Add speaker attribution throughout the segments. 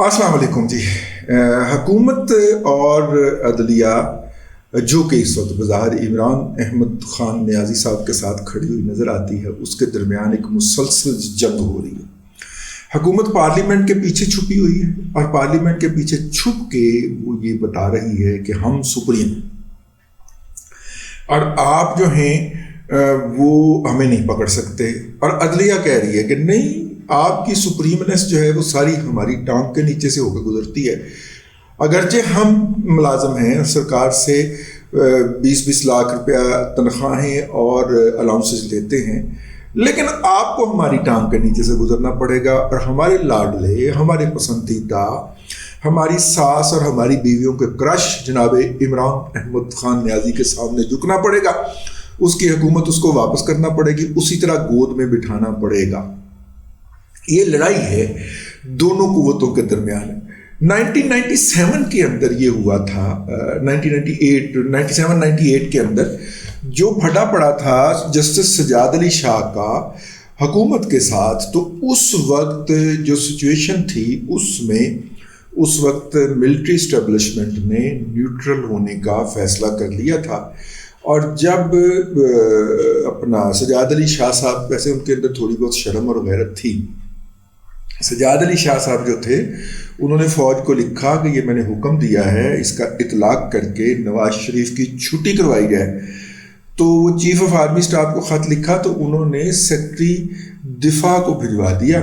Speaker 1: السلام علیکم جی. حکومت اور عدلیہ جو کہ اس وقت بظاہر عمران احمد خان نیازی صاحب کے ساتھ کھڑی ہوئی نظر آتی ہے، اس کے درمیان ایک مسلسل جنگ ہو رہی ہے. حکومت پارلیمنٹ کے پیچھے چھپی ہوئی ہے اور پارلیمنٹ کے پیچھے چھپ کے وہ یہ بتا رہی ہے کہ ہم سپریم ہیں اور آپ جو ہیں وہ ہمیں نہیں پکڑ سکتے، اور عدلیہ کہہ رہی ہے کہ نہیں، آپ کی سپریمنس جو ہے وہ ساری ہماری ٹانگ کے نیچے سے ہو کے گزرتی ہے. اگرچہ ہم ملازم ہیں، سرکار سے 20-20 لاکھ روپیہ تنخواہیں اور الاؤنسز لیتے ہیں، لیکن آپ کو ہماری ٹانگ کے نیچے سے گزرنا پڑے گا اور ہمارے لاڈلے، ہمارے پسندیدہ، ہماری ساس اور ہماری بیویوں کے کرش جناب عمران احمد خان نیازی کے سامنے جھکنا پڑے گا. اس کی حکومت اس کو واپس کرنا پڑے گی، اسی طرح گود میں بٹھانا پڑے گا. یہ لڑائی ہے دونوں قوتوں کے درمیان. 1997 کے اندر یہ ہوا تھا، 97-98 کے اندر جو پھٹا پڑا تھا جسٹس سجاد علی شاہ کا حکومت کے ساتھ. تو اس وقت جو سچویشن تھی اس وقت ملٹری اسٹیبلشمنٹ نے نیوٹرل ہونے کا فیصلہ کر لیا تھا. اور جب اپنا سجاد علی شاہ صاحب، ویسے ان کے اندر تھوڑی بہت شرم اور غیرت تھی، سجاد علی شاہ صاحب جو تھے انہوں نے فوج کو لکھا کہ یہ میں نے حکم دیا ہے اس کا اطلاق کر کے نواز شریف کی چھٹی کروائی جائے. تو وہ چیف آف آرمی اسٹاف کو خط لکھا تو انہوں نے سیکرٹری دفاع کو بھجوا دیا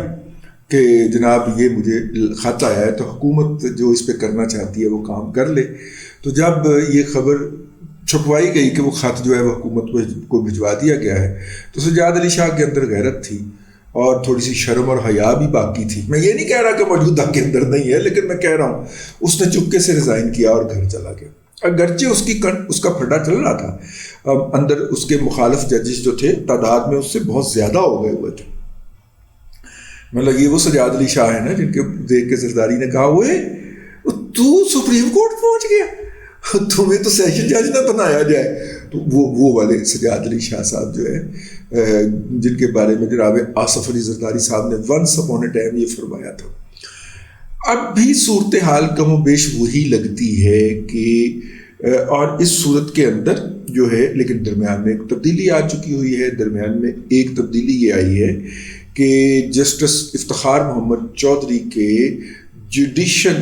Speaker 1: کہ جناب یہ مجھے خط آیا ہے تو حکومت جو اس پہ کرنا چاہتی ہے وہ کام کر لے. تو جب یہ خبر چھپوائی گئی کہ وہ خط جو ہے وہ حکومت کو بھجوا دیا گیا ہے، تو سجاد علی شاہ کے اندر غیرت تھی اور تھوڑی سی شرم اور حیا بھی باقی تھی. میں یہ نہیں کہہ رہا کہ موجودہ کے اندر نہیں ہے، لیکن میں کہہ رہا ہوں اس نے چپکے سے ریزائن کیا اور گھر چلا گیا. اگرچہ اس کا پھڈا چل رہا تھا، اندر اس کے مخالف ججز جو تھے تعداد میں اس سے بہت زیادہ ہو گئے ہوئے تھے. مطلب یہ وہ سجاد علی شاہ ہے نا جن کے دیکھ کے زرداری نے کہا ہوئے تو سپریم کورٹ پہنچ گیا، تمہیں تو سیشن جج نہ بنایا جائے. تو وہ والے سجاد علی شاہ صاحب جو ہے جن کے بارے میں جناب آصف علی زرداری صاحب نے ونس اپون اے ٹائم یہ فرمایا تھا. اب بھی صورتحال کم و بیش وہی لگتی ہے کہ اور اس صورت کے اندر جو ہے، لیکن درمیان میں ایک تبدیلی آ چکی ہوئی ہے. درمیان میں ایک تبدیلی یہ آئی ہے کہ جسٹس افتخار محمد چودھری کے جوڈیشل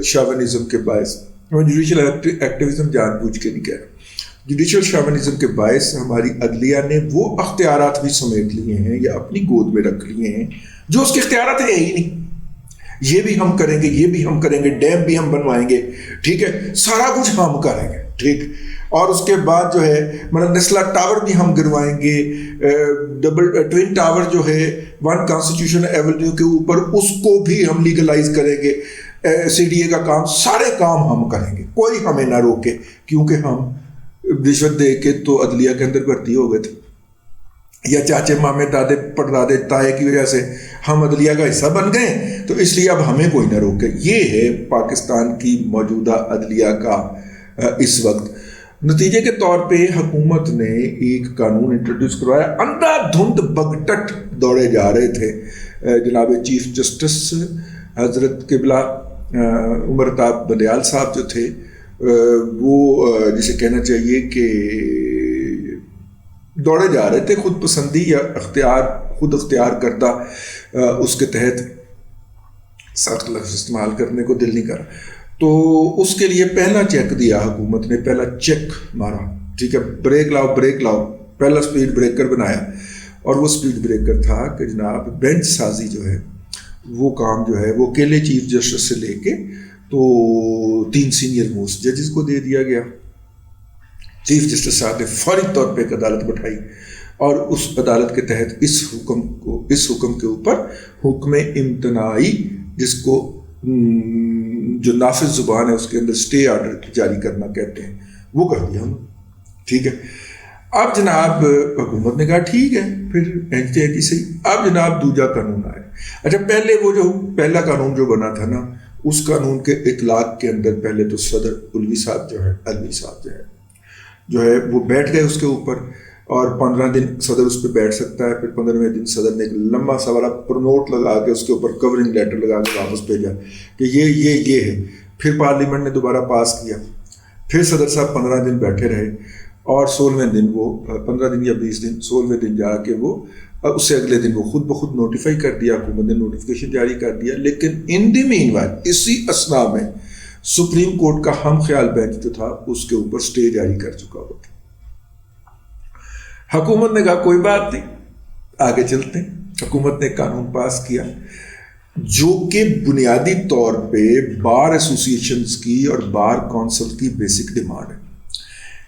Speaker 1: شاونزم کے باعث، جوڈیشل ایکٹیویزم جان بوجھ کے نہیں کہہ رہا، جوڈیشل شاونزم کے باعث ہماری عدلیہ نے وہ اختیارات بھی سمیٹ لیے ہیں یا اپنی گود میں رکھ لیے ہیں جو اس کے اختیارات ہیں ہی نہیں. یہ بھی ہم کریں گے، یہ بھی ہم کریں گے، ڈیم بھی ہم بنوائیں گے، ٹھیک ہے، سارا کچھ ہم کریں گے، ٹھیک. اور اس کے بعد جو ہے مطلب نسلا ٹاور بھی ہم گروائیں گے، ڈبل ٹوین ٹاور جو ہے ون کانسٹیٹیوشن ایونیو کے اوپر اس کو بھی ہم لیگلائز کریں گے. سی ڈی اے کا کام، سارے کام ہم کریں گے، کوئی ہمیں نہ روکے، کیونکہ ہم رشوت دے کے تو عدلیہ کے اندر بھرتی ہو گئے تھے، یا چاچے مامے دادے پردادے تائے کی وجہ سے ہم عدلیہ کا حصہ بن گئے، تو اس لیے اب ہمیں کوئی نہ روکے. یہ ہے پاکستان کی موجودہ عدلیہ کا اس وقت. نتیجے کے طور پہ حکومت نے ایک قانون انٹروڈیوس کروایا، اندھا دھند بگٹٹ دوڑے جا رہے تھے جناب چیف جسٹس حضرت قبلہ عمر اتاب بندیال صاحب جو تھے، وہ جسے کہنا چاہیے کہ دوڑے جا رہے تھے، خود پسندی یا خود اختیار کردہ اس کے تحت، سخت لفظ استعمال کرنے کو دل نہیں کر. تو اس کے لیے پہلا چیک دیا حکومت نے، پہلا چیک مارا، ٹھیک ہے، بریک لاؤ، پہلا سپیڈ بریکر بنایا. اور وہ سپیڈ بریکر تھا کہ جناب بینچ سازی جو ہے وہ کام جو ہے وہ اکیلے چیف جسٹس سے لے کے تو 3 سینئر موسٹ ججز کو دے دیا گیا. چیف جسٹس صاحب نے فوری طور پہ ایک عدالت بٹھائی اور اس عدالت کے تحت اس حکم کے اوپر حکم امتناعی، جس کو جو نافذ زبان ہے اس کے اندر اسٹے آرڈر جاری کرنا کہتے ہیں، وہ کر دیا ہم، ٹھیک ہے. اب جناب حکومت نے کہا ٹھیک ہے، پھر احتیاطی صحیح. اب جناب دوجا قانون آیا. اچھا، پہلے وہ جو پہلا قانون جو بنا تھا نا، اس قانون کے اطلاق کے اندر پہلے تو صدر علوی صاحب جو ہے وہ بیٹھ گئے اس کے اوپر. اور 15 دن صدر اس پہ بیٹھ سکتا ہے. پھر 15ویں دن صدر نے ایک لمبا سا والا پرنوٹ لگا کے اس کے اوپر کورنگ لیٹر لگا کے واپس بھیجا کہ یہ ہے. پھر پارلیمنٹ نے دوبارہ پاس کیا. پھر صدر صاحب 15 دن بیٹھے رہے اور 16ویں دن وہ 15 دن یا 20 دن 16ویں دن جا کے وہ اس سے اگلے دن وہ خود بخود نوٹیفائی کر دیا, حکومت نے نوٹیفیکیشن جاری کر دیا. لیکن ان دی مین وائل اسی اسنا میں سپریم کورٹ کا ہم خیال بینچ جو تھا اس کے اوپر اسٹے جاری کر چکا ہوا تھا. حکومت نے کہا کوئی بات نہیں, آگے چلتے ہیں. حکومت نے قانون پاس کیا جو کہ بنیادی طور پہ بار ایسوسیشنز کی اور بار کونسل کی بیسک ڈیمانڈ ہے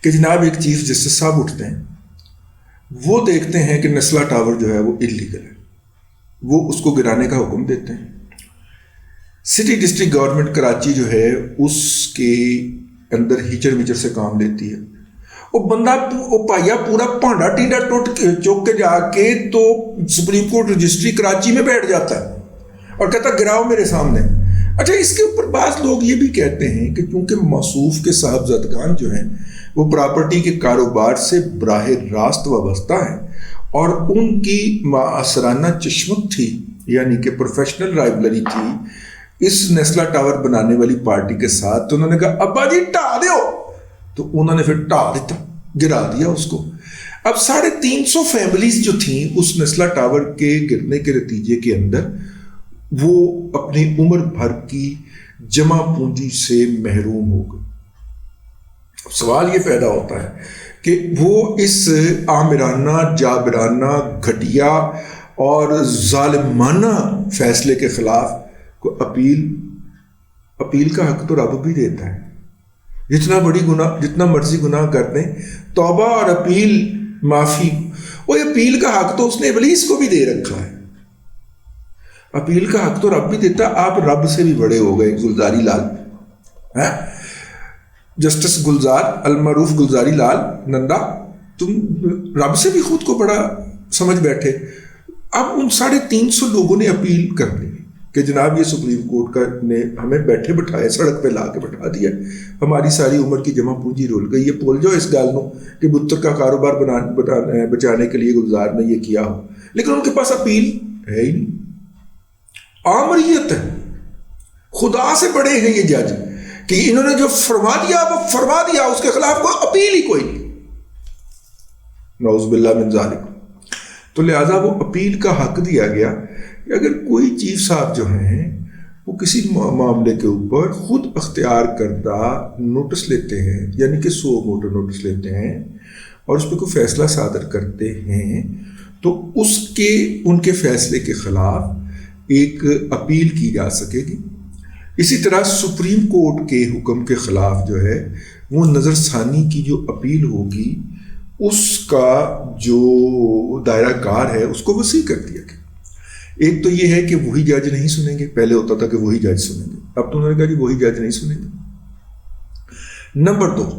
Speaker 1: کہ جناب ایک چیف جسٹس صاحب اٹھتے ہیں, وہ دیکھتے ہیں کہ نسلا ٹاور جو ہے وہ انلیگل ہے, وہ اس کو گرانے کا حکم دیتے ہیں. سٹی ڈسٹرکٹ گورنمنٹ کراچی جو ہے اس کے اندر ہیچر ویچر سے کام لیتی ہے. وہ بندہ وہ پایا پورا پانڈا ٹینڈا چوک کے جا کے تو سپریم کورٹ رجسٹری کراچی میں بیٹھ جاتا ہے اور کہتا گراؤ میرے سامنے. اچھا, اس کے اوپر بعض لوگ یہ بھی کہتے ہیں کہ کیونکہ موصوف کے صاحبزادگان جو ہیں وہ پراپرٹی کے کاروبار سے براہ راست وابستہ ہیں اور ان کی معاصرانہ چشمت تھی, یعنی کہ پروفیشنل رائولری تھی اس نیسلا ٹاور بنانے والی پارٹی کے ساتھ, تو انہوں نے کہا ابا جی ٹھا دیو, تو انہوں نے پھر ٹھا دیتا, گرا دیا اس کو. اب 350 فیملیز جو تھیں اس نیسلا ٹاور کے گرنے کے نتیجے کے اندر وہ اپنی عمر بھر کی جمع پونجی سے محروم ہو گئے. سوال یہ پیدا ہوتا ہے کہ وہ اس آمرانہ جابرانہ گھٹیا اور ظالمانہ فیصلے کے خلاف کو اپیل کا حق تو رب بھی دیتا ہے. جتنا مرضی گناہ کر دیں, توبہ اور اپیل معافی, وہ اپیل کا حق تو اس نے ابلیس کو بھی دے رکھا ہے. اپیل کا حق تو رب بھی دیتا. آپ رب سے بھی بڑے ہو گئے گلزاری لال, جسٹس گلزار المعروف گلزاری لال نندا, تم رب سے بھی خود کو بڑا سمجھ بیٹھے. اب ان 350 لوگوں نے اپیل کر دی کہ جناب یہ سپریم کورٹ کا نے ہمیں بیٹھے بٹھائے سڑک پہ لا کے بٹھا دیا, ہماری ساری عمر کی جمع پونجی رول گئی. یہ بول جاؤ اس گال نو کہ بتر کا کاروبار بچانے کے لیے گلزار نے یہ کیا ہو, لیکن ان کے پاس اپیل ہے ہی نہیں. آمریت ہے, خدا سے بڑے ہیں یہ جج کہ انہوں نے جو فرما دیا وہ فرما دیا, اس کے خلاف کوئی اپیل ہی کوئی نہیں. نعوذ باللہ من ذالک. تو لہٰذا وہ اپیل کا حق دیا گیا کہ اگر کوئی چیف صاحب جو ہیں وہ کسی معاملے کے اوپر خود اختیار کردہ نوٹس لیتے ہیں, یعنی کہ 100 موٹر نوٹس لیتے ہیں اور اس پہ کوئی فیصلہ صادر کرتے ہیں, تو ان کے فیصلے کے خلاف ایک اپیل کی جا سکے گی. اسی طرح سپریم کورٹ کے حکم کے خلاف جو ہے وہ نظر ثانی کی جو اپیل ہوگی اس کا جو دائرہ کار ہے اس کو وسیع کر دیا گیا. ایک تو یہ ہے کہ وہی جج نہیں سنیں گے, پہلے ہوتا تھا کہ وہی جج سنیں گے, اب تو انہوں نے کہا جی وہی جج نہیں سنیں گے. نمبر 2,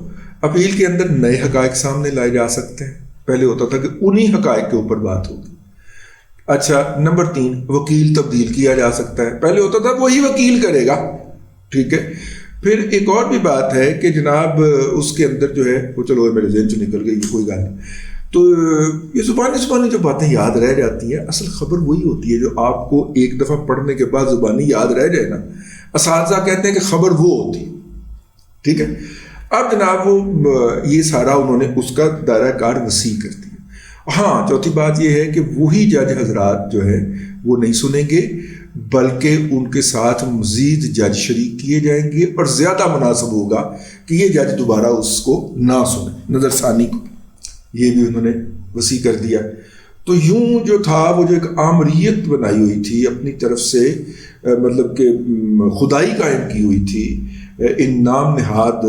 Speaker 1: اپیل کے اندر نئے حقائق سامنے لائے جا سکتے ہیں, پہلے ہوتا تھا کہ انہی حقائق کے اوپر بات ہوگی. اچھا, نمبر 3, وکیل تبدیل کیا جا سکتا ہے, پہلے ہوتا تھا وہی وکیل کرے گا, ٹھیک ہے. پھر ایک اور بھی بات ہے کہ جناب اس کے اندر جو ہے وہ چلو میرے ذہن سے نکل گئی, کوئی گل نہیں. تو یہ زبانی جو باتیں یاد رہ جاتی ہیں, اصل خبر وہی ہوتی ہے جو آپ کو ایک دفعہ پڑھنے کے بعد زبانی یاد رہ جائے نا. اساتذہ کہتے ہیں کہ خبر وہ ہوتی, ٹھیک ہے. اب جناب وہ یہ سارا انہوں نے اس کا دائرہ کار وسیع کر دیا. ہاں, چوتھی بات یہ ہے کہ وہی جج حضرات جو ہے وہ نہیں سنیں گے, بلکہ ان کے ساتھ مزید جج شریک کیے جائیں گے, اور زیادہ مناسب ہوگا کہ یہ جج دوبارہ اس کو نہ سنیں, نظر ثانی کو. یہ بھی انہوں نے وسیع کر دیا. تو یوں جو تھا وہ جو ایک آمریت بنائی ہوئی تھی اپنی طرف سے, مطلب کہ خدائی قائم کی ہوئی تھی ان نام نہاد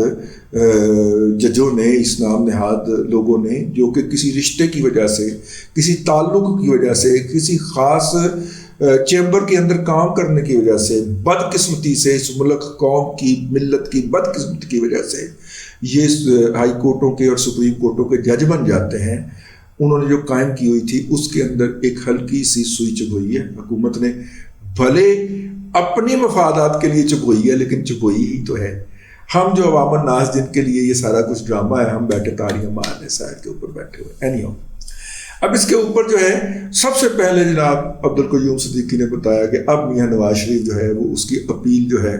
Speaker 1: ججوں نے, اس نام نہاد لوگوں نے, جو کہ کسی رشتے کی وجہ سے, کسی تعلق کی وجہ سے, کسی خاص چیمبر کے اندر کام کرنے کی وجہ سے, بدقسمتی سے, اس ملک قوم کی ملت کی بدقسمتی کی وجہ سے یہ ہائی کورٹوں کے اور سپریم کورٹوں کے جج بن جاتے ہیں. انہوں نے جو قائم کی ہوئی تھی اس کے اندر ایک ہلکی سی سوئی چبھوئی ہے حکومت نے, بھلے اپنے مفادات کے لیے چبھوئی ہے لیکن چبھوئی ہی تو ہے. ہم جو عوام الناس جن کے لیے یہ سارا کچھ ڈرامہ ہے، ہم بیٹھے تاڑیاں مارنے سائڈ کے اوپر بیٹھے ہوئے. اینی ہاؤ، اب اس کے اوپر جو ہے سب سے پہلے جناب عبدالقیوم صدیقی نے بتایا کہ اب میاں نواز شریف جو ہے وہ اس کی اپیل جو ہے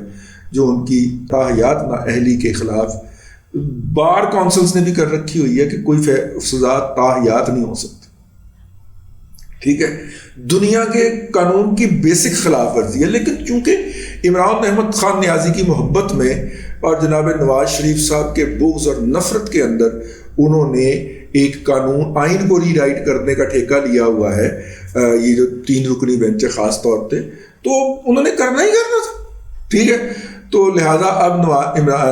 Speaker 1: جو ان کی تاحیات نااہلی کے خلاف بار کونسلز نے بھی کر رکھی ہوئی ہے کہ کوئی سزا تاحیات نہیں ہو سکتی. ٹھیک ہے، دنیا کے قانون کی بیسک خلاف ورزی ہے، لیکن چونکہ عمران احمد خان نیازی کی محبت میں اور جناب نواز شریف صاحب کے بغض اور نفرت کے اندر انہوں نے ایک قانون آئین کو ری رائٹ کرنے کا ٹھیکہ لیا ہوا ہے. یہ جو 3 رکنی بینچ ہے خاص طور پہ، تو انہوں نے کرنا ہی کرنا تھا. ٹھیک ہے، تو لہٰذا اب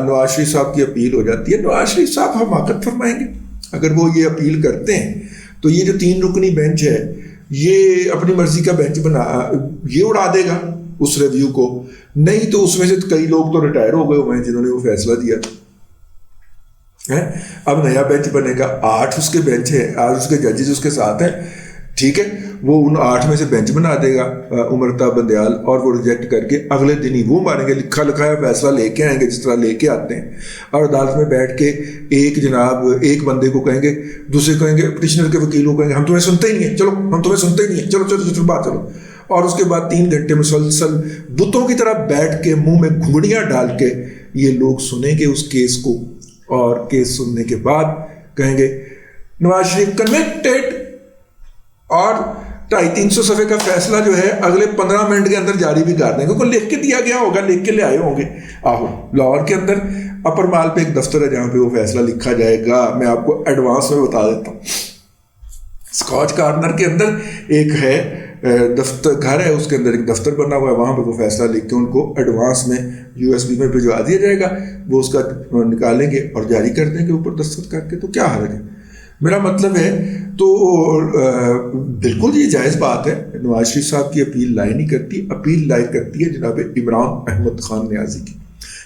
Speaker 1: نواز شریف صاحب کی اپیل ہو جاتی ہے. نواز شریف صاحب حماقت فرمائیں گے اگر وہ یہ اپیل کرتے ہیں، تو یہ جو 3 رکنی بینچ ہے یہ اپنی مرضی کا بینچ یہ اڑا دے گا اس ریویو کو. نہیں تو اس میں سے کئی لوگ تو ریٹائر ہو گئے ہوئے ہیں جنہوں نے وہ فیصلہ دیا تھا. اب نیا بینچ بنے گا، 8 اس کے بینچ ہے، 8 اس کے ججز اس کے ساتھ ہیں. ٹھیک ہے، وہ ان 8 میں سے بینچ بنا دے گا عمرتا بندیال، اور وہ ریجیکٹ کر کے اگلے دن ہی وہ ماریں گے، لکھا لکھایا فیصلہ لے کے آئیں گے جس طرح لے کے آتے ہیں. اور عدالت میں بیٹھ کے ایک بندے کو کہیں گے، دوسرے کو کہیں گے، پٹیشنر کے وکیل کو کہیں گے ہم تمہیں سنتے ہی نہیں ہیں، چلو ہم تمہیں سنتے ہی نہیں ہیں، چلو چلو چلو بات چلو. اور اس کے بعد 3 گھنٹے مسلسل بتوں کی طرح بیٹھ کے منہ میں گھنگڑیاں ڈال کے یہ لوگ سنیں گے اس کیس کو، اور کیس سننے کے بعد کہیں گے نواز شریف کنوکٹڈ، اور 250-300 صفحے کا فیصلہ جو ہے اگلے 15 منٹ کے اندر جاری بھی کر دیں گے، کیونکہ لکھ کے دیا گیا ہوگا، لکھ کے لے آئے ہوں گے. آہو، لاہور کے اندر اپر مال پہ ایک دفتر ہے جہاں پہ وہ فیصلہ لکھا جائے گا. میں آپ کو ایڈوانس میں بتا دیتا ہوں. اسکاچ کارنر کے اندر ایک ہے دفتر، گھر ہے، اس کے اندر ایک دفتر بنا ہوا ہے، وہاں پہ وہ فیصلہ لکھ کے ان کو ایڈوانس میں USB میں بھجوا دیا جائے گا. وہ اس کا نکالیں گے اور جاری کر دیں گے اوپر دستخط کر کے. تو کیا حرج ہے؟ میرا مطلب ہے تو بالکل یہ جائز بات ہے. نواز شریف صاحب کی اپیل لائے نہیں کرتی، اپیل لائے کرتی ہے جناب عمران احمد خان نیازی کی،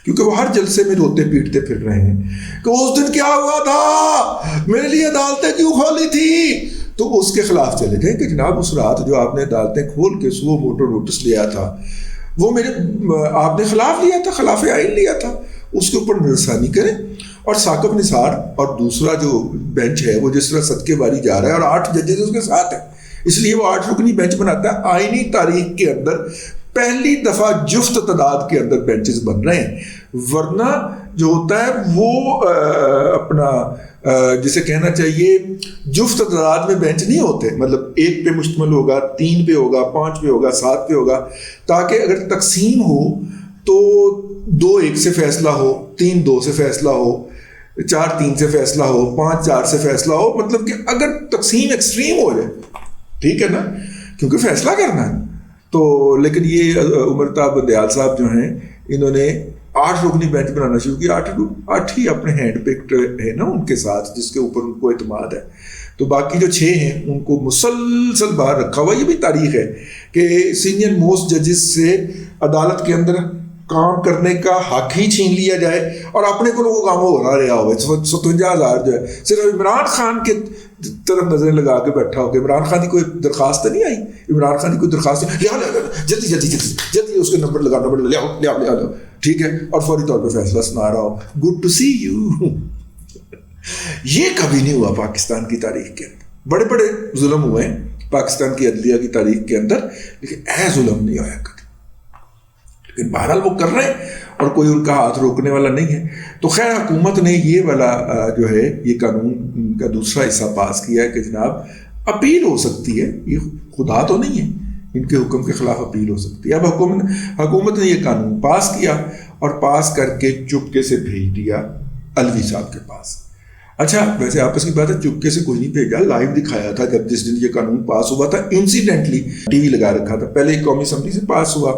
Speaker 1: کیونکہ وہ ہر جلسے میں روتے پیٹتے پھر رہے ہیں کہ اس دن کیا ہوا تھا، میرے لیے عدالتیں کیوں کھولی تھی. تو اس کے خلاف چلے جائیں کہ جناب اس رات جو آپ نے عدالتیں کھول کے سو موٹو نوٹس لیا تھا وہ آپ نے خلاف لیا تھا، خلاف آئین لیا تھا، اس کے اوپر نظرثانی کریں. اور ثاقب نثار اور دوسرا جو بینچ ہے وہ جس طرح صدقے باری جا رہا ہے، اور 8 ججز اس کے ساتھ ہیں، اس لیے وہ 8 رکنی بینچ بناتا ہے. آئینی تاریخ کے اندر پہلی دفعہ جفت تعداد کے اندر بینچز بن رہے ہیں، ورنہ جو ہوتا ہے وہ اپنا جسے کہنا چاہیے جفت تعداد میں بینچ نہیں ہوتے، مطلب 1 پہ مشتمل ہوگا، 3 پہ ہوگا، 5 پہ ہوگا، 7 پہ ہوگا، تاکہ اگر تقسیم ہو تو 2-1 سے فیصلہ ہو، 3-2 سے فیصلہ ہو، 4-3 سے فیصلہ ہو، 5-4 سے فیصلہ ہو. مطلب کہ اگر تقسیم ایکسٹریم ہو جائے، ٹھیک ہے نا، کیونکہ فیصلہ کرنا ہے. تو لیکن یہ عمرتا بندیال صاحب جو ہیں انہوں نے 8 رکنی بینچ بنانا شروع کیا. 8 ہی اپنے ہینڈ پکڈ ہے نا ان کے ساتھ، جس کے اوپر ان کو اعتماد ہے. تو باقی جو 6 ہیں ان کو مسلسل باہر رکھا ہوا. یہ بھی تاریخ ہے کہ سینئر موسٹ ججز سے عدالت کے اندر کام کرنے کا حق ہی چھین لیا جائے، اور اپنے کو وہ کام ہو رہا ہوا. 57,000 جو ہے صرف عمران خان کے طرف نظریں لگا کے بیٹھا ہو کہ عمران خان کی کوئی درخواست نہیں آئی، عمران خان کی کوئی درخواست نہیں، جلدی جلدی جلدی جلدی اس کے نمبر لگا، نمبر لے ٹھیک ہے، اور فوری طور پہ فیصلہ سنا رہا ہو. Good to see you. یہ کبھی نہیں ہوا پاکستان کی تاریخ کے اندر. بڑے بڑے ظلم ہوئے ہیں پاکستان کی عدلیہ کی تاریخ کے اندر، لیکن ظلم نہیں ہوا کبھی. لیکن بہرحال وہ کر رہے ہیں اور کوئی ان کا ہاتھ روکنے والا نہیں ہے. تو خیر حکومت نے یہ والا جو ہے یہ قانون کا دوسرا حصہ پاس کیا ہے کہ جناب اپیل ہو سکتی ہے، یہ خدا تو نہیں ہے، ان کے حکم کے خلاف اپیل ہو سکتی ہے. اب حکومت نے یہ قانون پاس کیا اور پاس کر کے چپکے سے بھیج دیا علوی صاحب کے پاس. اچھا ویسے آپس کی بات ہے، چپکے سے کوئی نہیں بھیجا، لائیو دکھایا تھا. جب جس دن یہ قانون پاس ہوا تھا انسیڈنٹلی ٹی وی لگا رکھا تھا. پہلے قومی اسمبلی سے پاس ہوا،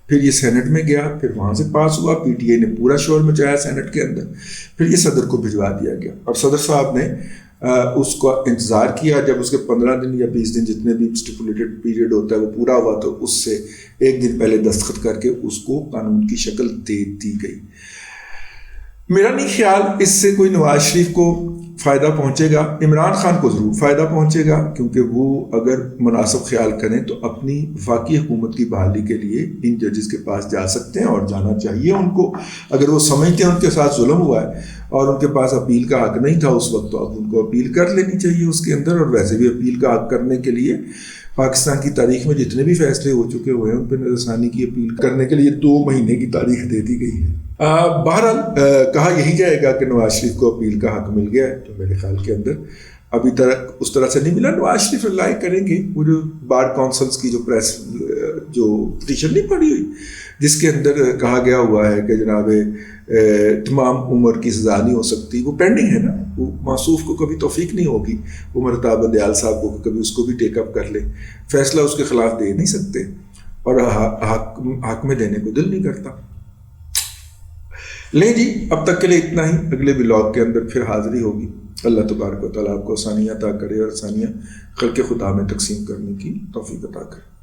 Speaker 1: پھر یہ سینٹ میں گیا، پھر وہاں سے پاس ہوا، PTI نے پورا شور مچایا سینٹ کے اندر، پھر یہ صدر کو بھجوا دیا گیا. اور صدر صاحب نے اس کو انتظار کیا. جب اس کے 15 دن یا 20 دن جتنے بھی اسٹیپولیٹڈ پیریڈ ہوتا ہے وہ پورا ہوا تو اس سے 1 دن پہلے دستخط کر کے اس کو قانون کی شکل دے دی گئی. میرا نہیں خیال اس سے کوئی نواز شریف کو فائدہ پہنچے گا، عمران خان کو ضرور فائدہ پہنچے گا، کیونکہ وہ اگر مناسب خیال کریں تو اپنی وفاقی حکومت کی بحالی کے لیے ان ججز کے پاس جا سکتے ہیں، اور جانا چاہیے ان کو۔ اگر وہ سمجھتے ہیں ان کے ساتھ ظلم ہوا ہے اور ان کے پاس اپیل کا حق نہیں تھا اس وقت، تو اب ان کو اپیل کر لینی چاہیے اس کے اندر۔ اور ویسے بھی اپیل کا حق کرنے کے لیے پاکستان کی تاریخ میں جتنے بھی فیصلے ہو چکے ہوئے ہیں ان پہ نظر ثانی کی اپیل کرنے کے لیے 2 مہینے کی تاریخ دے دی گئی ہے۔ بہرحال کہا یہی جائے گا کہ نواز شریف کو اپیل کا حق مل گیا ہے، جو میرے خیال کے اندر ابھی تک اس طرح سے نہیں ملا۔ نواز شریف ریلائی کریں گے وہ جو بار کونسلز کی جو پریس جو پٹیشن نہیں پڑی ہوئی، جس کے اندر کہا گیا ہوا ہے کہ جناب تمام عمر کی سزا نہیں ہو سکتی، وہ پینڈنگ ہے نا، وہ معصوف کو کبھی توفیق نہیں ہوگی عمر تاب بندیال صاحب کو کبھی اس کو بھی ٹیک اپ کر لے، فیصلہ اس کے خلاف دے نہیں سکتے، اور حق میں دینے کو دل نہیں کرتا۔ لیں جی، اب تک کے لیے اتنا ہی، اگلے بلاگ کے اندر پھر حاضری ہوگی۔ اللہ تبارک و تعالیٰ آپ کو آسانیاں عطا کرے اور آسانیاں خلق خدا میں تقسیم کرنے کی توفیق عطا کرے۔